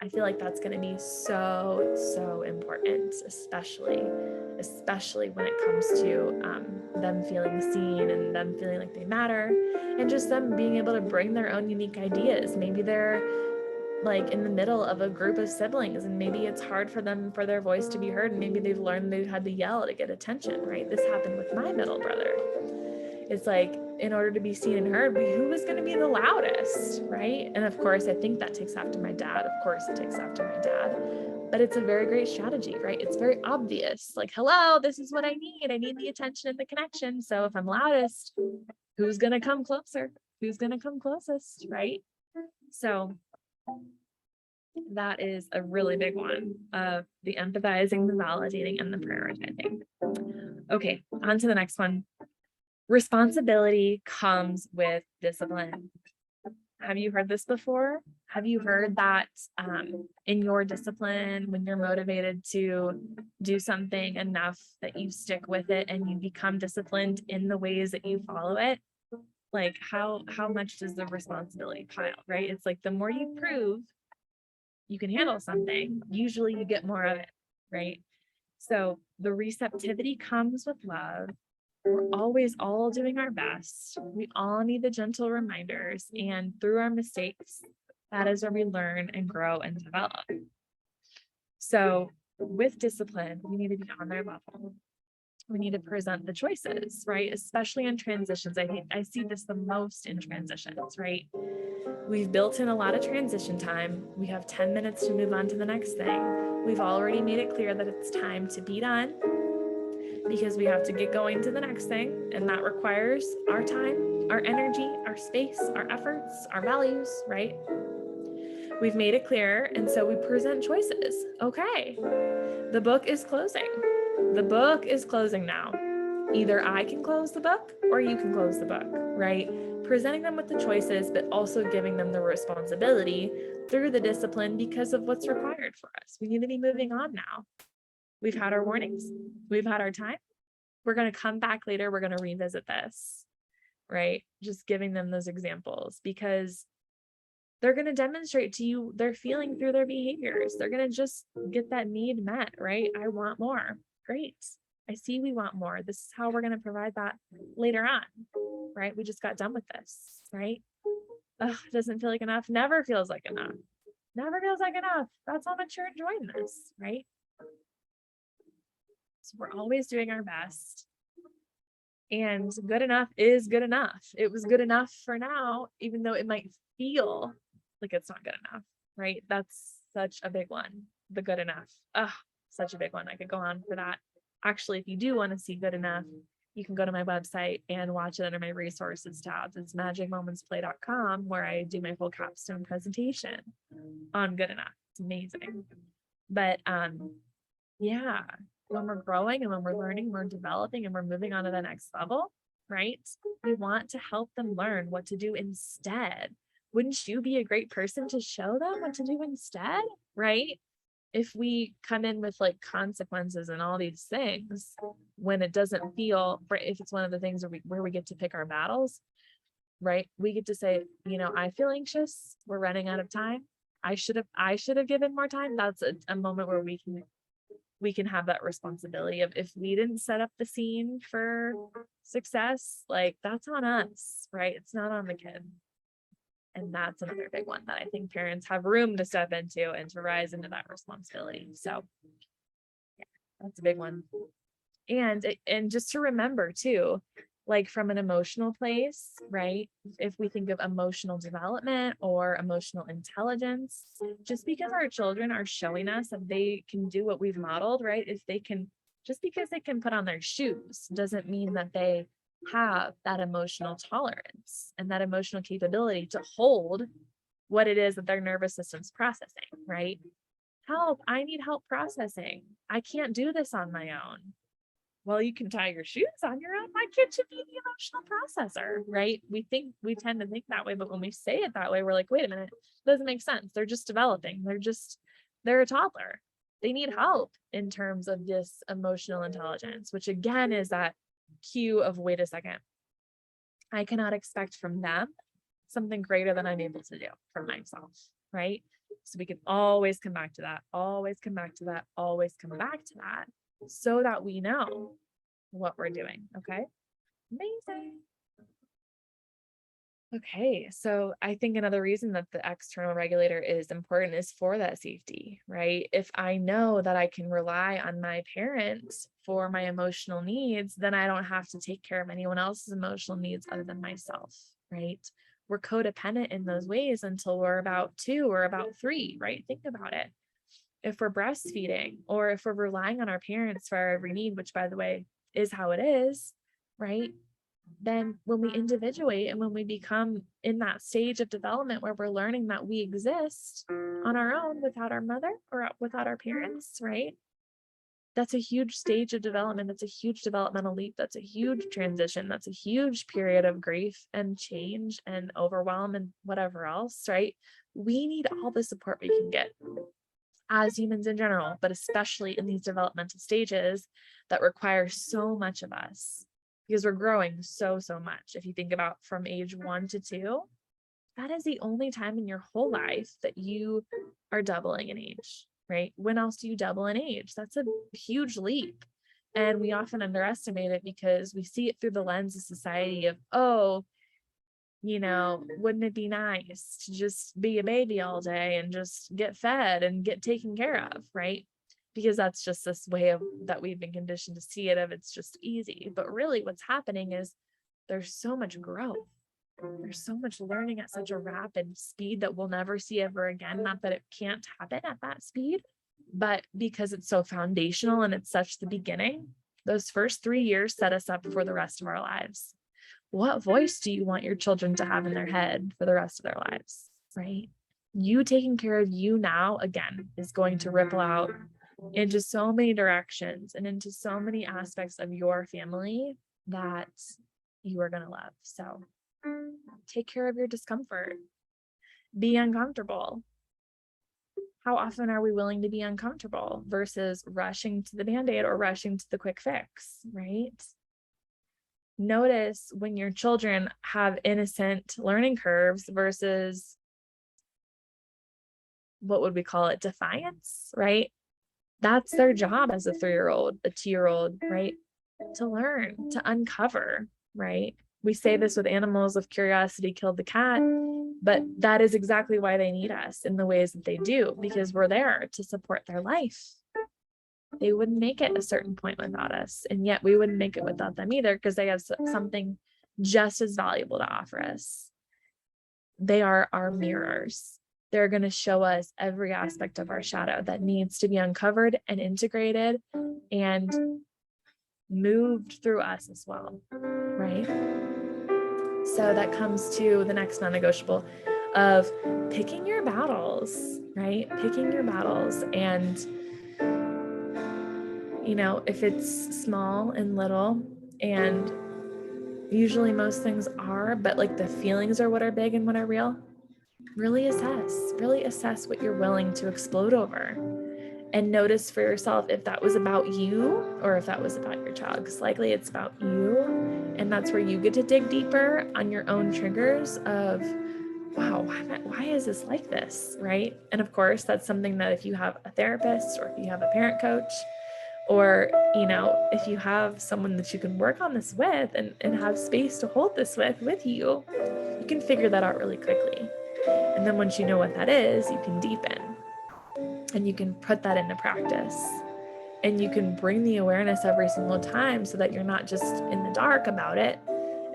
I feel like that's going to be so, so important, especially when it comes to them feeling seen and them feeling like they matter, and just them being able to bring their own unique ideas. Maybe they're like in the middle of a group of siblings and maybe it's hard for them, for their voice to be heard, and maybe they've learned they've had to yell to get attention, right? This happened with my middle brother. It's like, in order to be seen and heard, who was going to be the loudest, right? And of course, I think that takes after my dad. Of course, it takes after my dad. But it's a very great strategy, right? It's very obvious. Like, hello, this is what I need. I need the attention and the connection. So if I'm loudest, who's going to come closer? Who's going to come closest, right? So that is a really big one of the empathizing, the validating, and the prioritizing. Okay, on to the next one. Responsibility comes with discipline. Have you heard this before? Have you heard that in your discipline, when you're motivated to do something enough that you stick with it and you become disciplined in the ways that you follow it? Like how much does the responsibility pile, right? It's like the more you prove you can handle something, usually you get more of it, right? So the receptivity comes with love. We're always all doing our best. We all need the gentle reminders, and through our mistakes, that is where we learn and grow and develop. So with discipline, we need to be on their level. We need to present the choices, right? Especially in transitions. I see this the most in transitions, right? We've built in a lot of transition time. We have 10 minutes to move on to the next thing. We've already made it clear that it's time to be done, because we have to get going to the next thing, and that requires our time, our energy, our space, our efforts, our values, right? We've made it clear, and so we present choices. Okay, the book is closing. The book is closing now. Either I can close the book or you can close the book, right? Presenting them with the choices, but also giving them the responsibility through the discipline because of what's required for us. We need to be moving on now. We've had our warnings. We've had our time. We're going to come back later. We're going to revisit this, right? Just giving them those examples because they're going to demonstrate to you their feeling through their behaviors. They're going to just get that need met, right? I want more. Great. I see we want more. This is how we're going to provide that later on, right? We just got done with this, right? Ugh, doesn't feel like enough. Never feels like enough. Never feels like enough. That's how much you're enjoying this, right? So we're always doing our best. And good enough is good enough. It was good enough for now, even though it might feel like it's not good enough, right? That's such a big one. The good enough. Such a big one. I could go on for that. Actually, if you do want to see good enough, you can go to my website and watch it under my resources tab. It's magicmomentsplay.com, where I do my full capstone presentation on good enough. It's amazing. But yeah, when we're growing and when we're learning, we're developing and we're moving on to the next level, right? We want to help them learn what to do instead. Wouldn't you be a great person to show them what to do instead, right? If we come in with like consequences and all these things, when it doesn't feel, if it's one of the things where we get to pick our battles, right? We get to say, I feel anxious. We're running out of time. I should have given more time. That's a moment where we can have that responsibility of, if we didn't set up the scene for success, like that's on us, right? It's not on the kid. And that's another big one that I think parents have room to step into and to rise into that responsibility. So yeah, that's a big one. And just to remember too, like from an emotional place, right? If we think of emotional development or emotional intelligence, just because our children are showing us that they can do what we've modeled, right? Just because they can put on their shoes doesn't mean that they have that emotional tolerance and that emotional capability to hold what it is that their nervous system's processing, right? Help, I need help processing. I can't do this on my own. Well, you can tie your shoes on your own. My kid should be the emotional processor, right? We tend to think that way, but when we say it that way, we're like, wait a minute, it doesn't make sense. They're just developing. They're a toddler. They need help in terms of this emotional intelligence, which again is that cue of, wait a second, I cannot expect from them something greater than I'm able to do for myself, right? So we can always come back to that, always come back to that, always come back to that, so that we know what we're doing. Okay. Amazing. Okay. So I think another reason that the external regulator is important is for that safety, right? If I know that I can rely on my parents for my emotional needs, then I don't have to take care of anyone else's emotional needs other than myself, right? We're codependent in those ways until we're about 2 or about 3, right? Think about it. If we're breastfeeding or if we're relying on our parents for our every need, which by the way is how it is, right? Then when we individuate and when we become in that stage of development where we're learning that we exist on our own without our mother or without our parents, right? That's a huge stage of development. That's a huge developmental leap. That's a huge transition. That's a huge period of grief and change and overwhelm and whatever else, right? We need all the support we can get as humans in general, but especially in these developmental stages that require so much of us because we're growing so much. If you think about from age 1 to 2, that is the only time in your whole life that you are doubling in age, right? When else do you double in age? That's a huge leap. And we often underestimate it because we see it through the lens of society of, wouldn't it be nice to just be a baby all day and just get fed and get taken care of, right? Because that's just this way of that we've been conditioned to see it of, it's just easy. But really what's happening is there's so much growth. There's so much learning at such a rapid speed that we'll never see ever again. Not that it can't happen at that speed, but because it's so foundational and it's such the beginning, those first 3 years set us up for the rest of our lives. What voice do you want your children to have in their head for the rest of their lives, right? You taking care of you now, again, is going to ripple out into so many directions and into so many aspects of your family that you are going to love. So take care of your discomfort. Be uncomfortable. How often are we willing to be uncomfortable versus rushing to the Band-Aid or rushing to the quick fix, right? Notice when your children have innocent learning curves versus, what would we call it, defiance, right? That's their job as a 3-year-old, a 2-year-old, right? To learn, to uncover, right? We say this with animals, if curiosity killed the cat, but that is exactly why they need us in the ways that they do, because we're there to support their life. They wouldn't make it a certain point without us. And yet we wouldn't make it without them either, because they have something just as valuable to offer us. They are our mirrors. They're going to show us every aspect of our shadow that needs to be uncovered and integrated and moved through us as well, right? So that comes to the next non-negotiable of picking your battles, right? Picking your battles. And, you know, if it's small and little, and usually most things are, but like the feelings are what are big and what are real, really assess what you're willing to explode over, and notice for yourself if that was about you or if that was about your child, because likely it's about you. And that's where you get to dig deeper on your own triggers of, wow, why is this like this, right? And of course, that's something that if you have a therapist or if you have a parent coach, or, you know, if you have someone that you can work on this with and have space to hold this with you, you can figure that out really quickly. And then once you know what that is, you can deepen and you can put that into practice, and you can bring the awareness every single time so that you're not just in the dark about it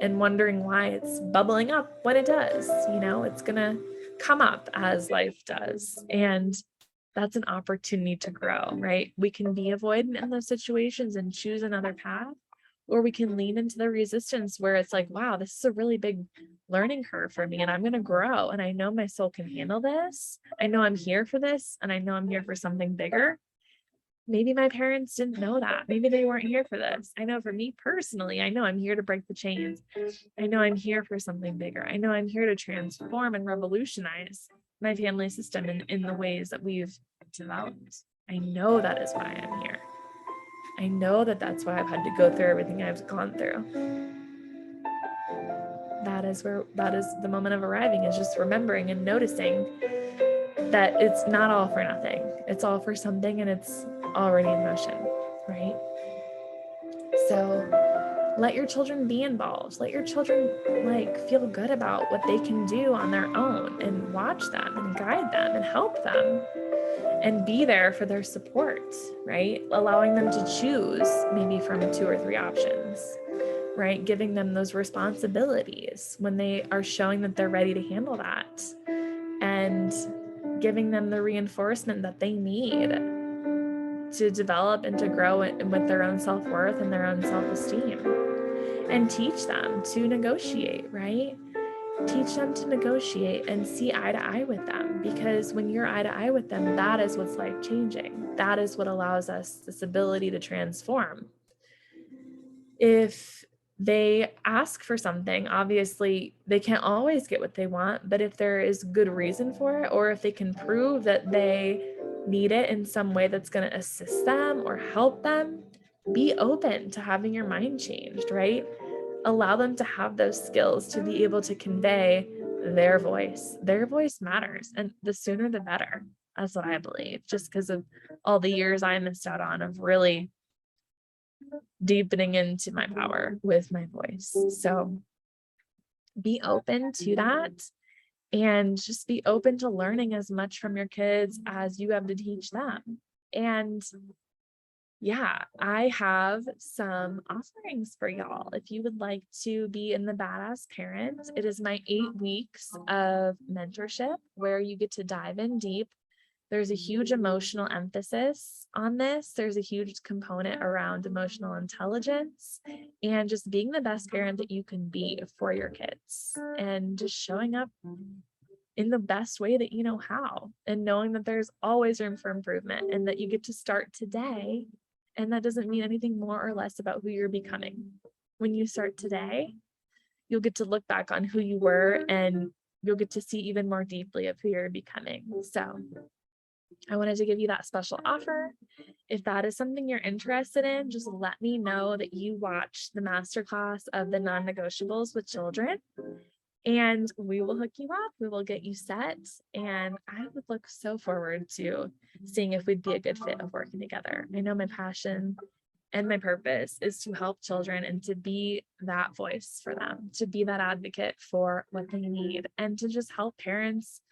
and wondering why it's bubbling up when it does. You know, it's going to come up as life does. And that's an opportunity to grow, right? We can be avoidant in those situations and choose another path, or we can lean into the resistance where it's like, wow, this is a really big learning curve for me and I'm going to grow. And I know my soul can handle this. I know I'm here for this. And I know I'm here for something bigger. Maybe my parents didn't know that. Maybe they weren't here for this. I know for me personally, I know I'm here to break the chains. I know I'm here for something bigger. I know I'm here to transform and revolutionize my family system in the ways that we've developed. I know that is why I'm here. I know that that's why I've had to go through everything I've gone through. That is the moment of arriving, is just remembering and noticing that it's not all for nothing. It's all for something, and it's already in motion, right? So let your children be involved. Let your children feel good about what they can do on their own, and watch them and guide them and help them and be there for their support, right? Allowing them to choose maybe from 2 or 3 options, right? Giving them those responsibilities when they are showing that they're ready to handle that, and giving them the reinforcement that they need to develop and to grow with their own self-worth and their own self-esteem. And teach them to negotiate, right? Teach them to negotiate and see eye to eye with them, because when you're eye to eye with them, that is what's life-changing. That is what allows us this ability to transform. If they ask for something, obviously they can't always get what they want, but if there is good reason for it, or if they can prove that they need it in some way that's going to assist them or help them, be open to having your mind changed, right? Allow them to have those skills to be able to convey their voice. Their voice matters, and the sooner the better. That's what I believe, just because of all the years I missed out on of really deepening into my power with my voice. So be open to that, and just be open to learning as much from your kids as you have to teach them. And yeah, I have some offerings for y'all. If you would like to be in the Badass Parent, it is my 8 weeks of mentorship where you get to dive in deep. There's a huge emotional emphasis on this. There's a huge component around emotional intelligence and just being the best parent that you can be for your kids, and just showing up in the best way that you know how, and knowing that there's always room for improvement, and that you get to start today. And that doesn't mean anything more or less about who you're becoming. When you start today, you'll get to look back on who you were, and you'll get to see even more deeply of who you're becoming. So I wanted to give you that special offer. If that is something you're interested in, just let me know that you watched the masterclass of the non-negotiables with children, and we will hook you up. We will get you set. And I would look so forward to seeing if we'd be a good fit of working together. I know my passion and my purpose is to help children and to be that voice for them, to be that advocate for what they need, and to just help parents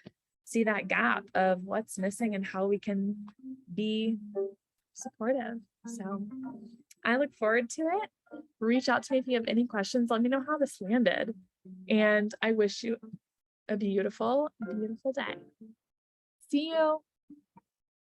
see that gap of what's missing and how we can be supportive. So I look forward to it. Reach out to me if you have any questions. Let me know how this landed. And I wish you a beautiful, beautiful day. See you.